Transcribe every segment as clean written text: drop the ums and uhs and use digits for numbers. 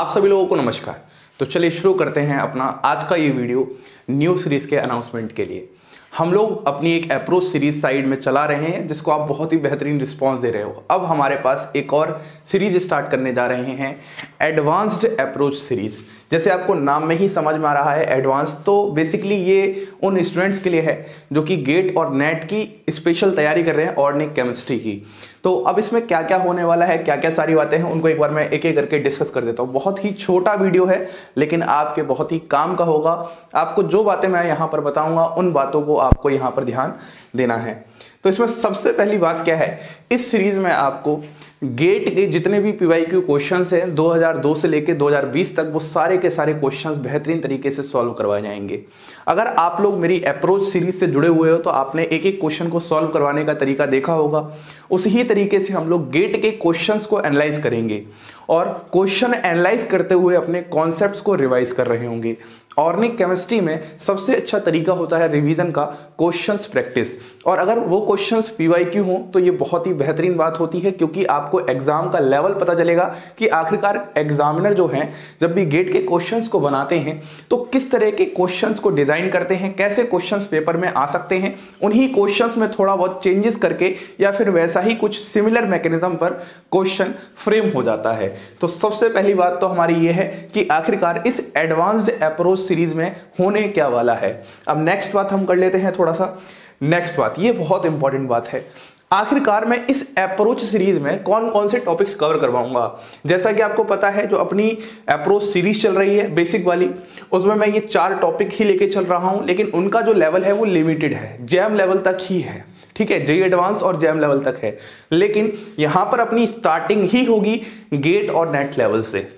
आप सभी लोगों को नमस्कार। तो चलिए शुरू करते हैं अपना आज का ये वीडियो न्यू सीरीज के अनाउंसमेंट के लिए। हम लोग अपनी एक अप्रोच सीरीज साइड में चला रहे हैं जिसको आप बहुत ही बेहतरीन रिस्पांस दे रहे हो। अब हमारे पास एक और सीरीज स्टार्ट करने जा रहे हैं, एडवांस्ड अप्रोच सीरीज। जैसे आपको नाम में ही समझ में आ रहा है एडवांस, तो बेसिकली ये उन स्टूडेंट्स के लिए है जो कि गेट और नेट की स्पेशल तैयारी कर रहे हैं, ऑर्गेनिक केमिस्ट्री की। तो अब इसमें क्या क्या होने वाला है, क्या क्या सारी बातें हैं, उनको एक बार मैं एक एक करके डिस्कस कर देता हूँ। बहुत ही छोटा वीडियो है लेकिन आपके बहुत ही काम का होगा। आपको जो बातें मैं यहाँ पर बताऊंगा उन बातों को आपको यहाँ पर ध्यान देना है। तो इसमें सबसे पहली बात क्या है, इस सीरीज में आपको गेट के जितने भी पीवाईक्यू क्वेश्चंस हैं 2002 से लेकर 2020 तक, वो सारे के सारे क्वेश्चंस बेहतरीन तरीके से सॉल्व करवाए जाएंगे। अगर आप लोग मेरी अप्रोच सीरीज से जुड़े हुए हो तो आपने एक एक क्वेश्चन को सॉल्व करवाने का तरीका देखा होगा। उसी तरीके से हम लोग गेट के क्वेश्चंस को एनालाइज करेंगे और क्वेश्चन एनालाइज करते हुए अपने कॉन्सेप्ट्स को रिवाइज कर रहे होंगे। ऑर्गेनिक केमिस्ट्री में सबसे अच्छा तरीका होता है रिवीजन का, क्वेश्चंस प्रैक्टिस। और अगर वो क्वेश्चंस पीवाईक्यू हो तो ये बहुत ही बेहतरीन बात होती है, क्योंकि आपको एग्जाम का लेवल पता चलेगा कि आखिरकार एग्जामिनर जो हैं जब भी गेट के क्वेश्चंस को बनाते हैं तो किस तरह के क्वेश्चंस को डिजाइन करते हैं, कैसे क्वेश्चंस पेपर में आ सकते हैं। उन्हीं क्वेश्चंस में थोड़ा बहुत चेंजेस करके या फिर वैसा ही कुछ सिमिलर मैकेनिज्म पर क्वेश्चन फ्रेम हो जाता है। तो सबसे पहली बात तो हमारी ये है कि आखिरकार इस एडवांस्ड अप्रोच सीरीज में होने क्या वाला है। अब नेक्स्ट बात हम कर लेते हैं थोड़ा सा। नेक्स्ट बात, ये बहुत इंपॉर्टेंट बात है, आखिरकार मैं इस अप्रोच सीरीज में कौन कौन से टॉपिक्स कवर करवाऊंगा। जैसा कि आपको पता है जो अपनी अप्रोच सीरीज चल रही है बेसिक वाली, उसमें मैं ये 4 टॉपिक ही लेके चल रहा हूं, लेकिन उनका जो लेवल है वो लिमिटेड है, जैम लेवल तक ही है। ठीक है, जेई एडवांस और जैम लेवल तक है, लेकिन यहां पर अपनी स्टार्टिंग ही होगी गेट और नेट लेवल से।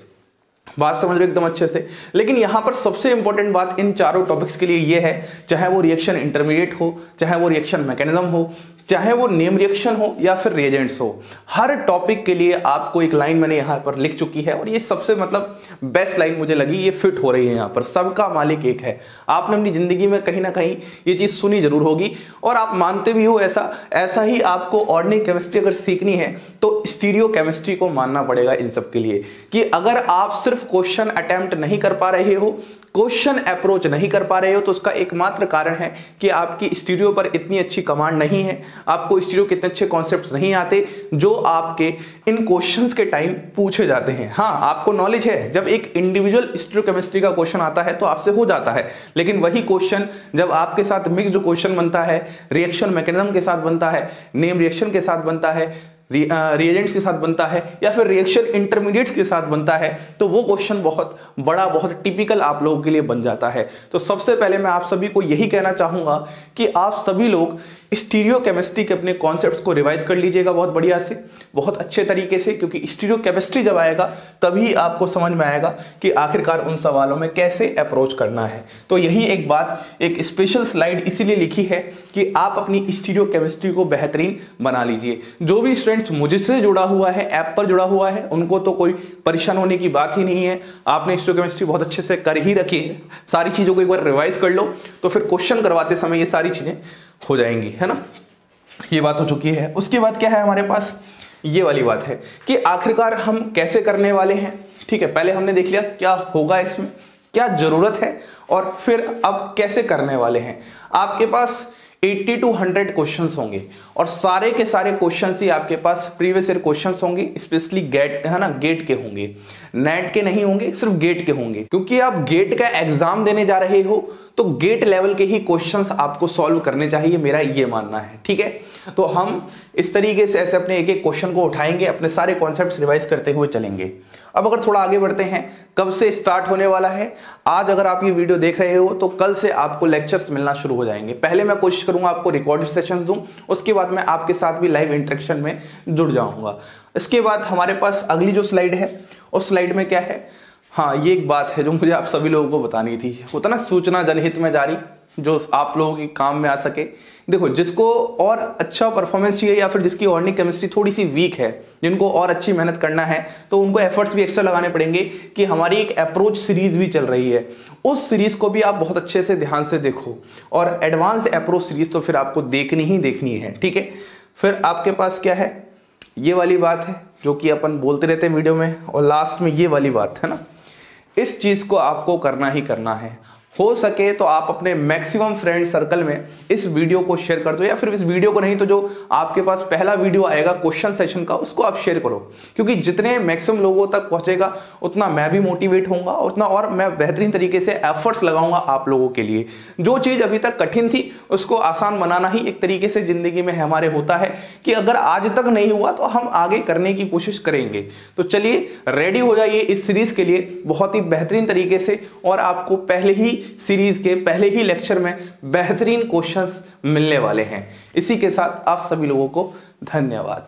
बात समझ रहे एकदम अच्छे से। लेकिन यहां पर सबसे इंपॉर्टेंट बात इन चारों टॉपिक्स के लिए यह है, चाहे वो रिएक्शन इंटरमीडिएट हो, चाहे वो रिएक्शन मैकेनिज्म हो, चाहे वो नेम रिएक्शन हो या फिर रिएजेंट्स हो, हर टॉपिक के लिए आपको एक लाइन मैंने यहां पर लिख चुकी है और ये सबसे बेस्ट लाइन मुझे लगी, ये फिट हो रही है। यहां पर सबका मालिक एक है। आपने अपनी जिंदगी में कहीं ना कहीं ये चीज सुनी जरूर होगी और आप मानते भी हो ऐसा ही आपको ऑर्गेनिक केमिस्ट्री अगर सीखनी है तो स्टीरियो केमिस्ट्री को मानना पड़ेगा इन सब के लिए। कि अगर आप सिर्फ क्वेश्चन अटेम्प्ट नहीं कर पा रहे हो, क्वेश्चन अप्रोच नहीं कर पा रहे हो, तो उसका एकमात्र कारण है कि आपकी स्टीरियो पर इतनी अच्छी कमांड नहीं है, आपको स्टीरियो के इतने अच्छे कॉन्सेप्ट्स नहीं आते जो आपके इन क्वेश्चंस के टाइम पूछे जाते हैं। हाँ, आपको नॉलेज है, जब एक इंडिविजुअल स्टीरियो केमिस्ट्री का क्वेश्चन आता है तो आपसे हो जाता है, लेकिन वही क्वेश्चन जब आपके साथ मिक्स्ड क्वेश्चन बनता है, रिएक्शन मैकेनिज्म के साथ बनता है, नेम रिएक्शन के साथ बनता है, रिएजेंट्स के साथ बनता है या फिर रिएक्शन इंटरमीडिएट्स के साथ बनता है, तो वो क्वेश्चन बहुत बड़ा, बहुत टिपिकल आप लोगों के लिए बन जाता है। तो सबसे पहले मैं आप सभी को यही कहना चाहूंगा कि आप सभी लोग स्टीरियो केमिस्ट्री के अपने कॉन्सेप्ट्स को रिवाइज कर लीजिएगा बहुत बढ़िया से, बहुत अच्छे तरीके से, क्योंकि स्टीरियो केमिस्ट्री जब आएगा तभी आपको समझ में आएगा कि आखिरकार उन सवालों में कैसे अप्रोच करना है। तो यही एक बात, एक स्पेशल स्लाइड इसीलिए लिखी है कि आप अपनी स्टीरियो केमिस्ट्री को बेहतरीन बना लीजिए। जो भी स्टूडेंट्स मुझसे जुड़ा हुआ है, ऐप पर जुड़ा हुआ है, उनको तो कोई परेशान होने की बात ही नहीं है। आपने स्टीरियो केमिस्ट्री बहुत अच्छे से कर ही रखी है, सारी चीजों को एक बार रिवाइज कर लो तो फिर क्वेश्चन करवाते समय ये सारी चीजें हो जाएंगी, है ना। ये बात हो चुकी है। उसके बाद क्या है हमारे पास, ये वाली बात है कि आखिरकार हम कैसे करने वाले हैं। ठीक है, पहले हमने देख लिया क्या होगा, इसमें क्या जरूरत है, और फिर अब कैसे करने वाले हैं। आपके पास 80 to 100 क्वेश्चंस होंगे और सारे के सारे क्वेश्चंस ही आपके पास प्रीवियस ईयर क्वेश्चंस होंगे, स्पेशली गेट, है ना, गेट के होंगे, नेट के नहीं होंगे, सिर्फ गेट के होंगे। क्योंकि आप गेट का एग्जाम देने जा रहे हो तो गेट लेवल के ही क्वेश्चंस आपको सॉल्व करने चाहिए, मेरा ये मानना है। ठीक है, तो हम इस तरीके से ऐसे अपने एक एक क्वेश्चन को उठाएंगे, अपने सारे कॉन्सेप्ट्स रिवाइज करते हुए चलेंगे। अब अगर थोड़ा आगे बढ़ते हैं, कब से स्टार्ट होने वाला है। आज अगर आप ये वीडियो देख रहे हो तो कल से आपको लेक्चर्स मिलना शुरू हो जाएंगे। पहले मैं कोशिश करूंगा आपको रिकॉर्डेड सेशंस दूं, उसके बाद मैं आपके साथ भी लाइव इंटरेक्शन में जुड़ जाऊंगा। इसके बाद हमारे पास अगली जो स्लाइड है, उस स्लाइड में क्या है, हाँ, ये एक बात है जो मुझे आप सभी लोगों को बतानी थी। होता ना सूचना जनहित में जारी, जो आप लोगों के काम में आ सके। देखो, जिसको और अच्छा परफॉर्मेंस चाहिए या फिर जिसकी ऑर्गेनिक केमिस्ट्री थोड़ी सी वीक है, जिनको और अच्छी मेहनत करना है, तो उनको एफर्ट्स भी एक्स्ट्रा लगाने पड़ेंगे कि हमारी एक अप्रोच सीरीज भी चल रही है, उस सीरीज को भी आप बहुत अच्छे से ध्यान से देखो। और एडवांस्ड अप्रोच सीरीज तो फिर आपको देखनी ही देखनी है। ठीक है, फिर आपके पास क्या है, ये वाली बात है जो कि अपन बोलते रहते हैं वीडियो में, और लास्ट में ये वाली बात है ना, इस चीज को आपको करना ही करना है। हो सके तो आप अपने मैक्सिमम फ्रेंड सर्कल में इस वीडियो को शेयर कर दो, या फिर इस वीडियो को नहीं तो जो आपके पास पहला वीडियो आएगा क्वेश्चन सेशन का उसको आप शेयर करो, क्योंकि जितने मैक्सिमम लोगों तक पहुंचेगा उतना मैं भी मोटिवेट होऊंगा, उतना और मैं बेहतरीन तरीके से एफर्ट्स लगाऊंगा आप लोगों के लिए। जो चीज अभी तक कठिन थी उसको आसान बनाना ही एक तरीके से जिंदगी में हमारे होता है कि अगर आज तक नहीं हुआ तो हम आगे करने की कोशिश करेंगे। तो चलिए रेडी हो जाइए इस सीरीज के लिए बहुत ही बेहतरीन तरीके से, और आपको पहले ही सीरीज के पहले ही लेक्चर में बेहतरीन क्वेश्चंस मिलने वाले हैं। इसी के साथ आप सभी लोगों को धन्यवाद।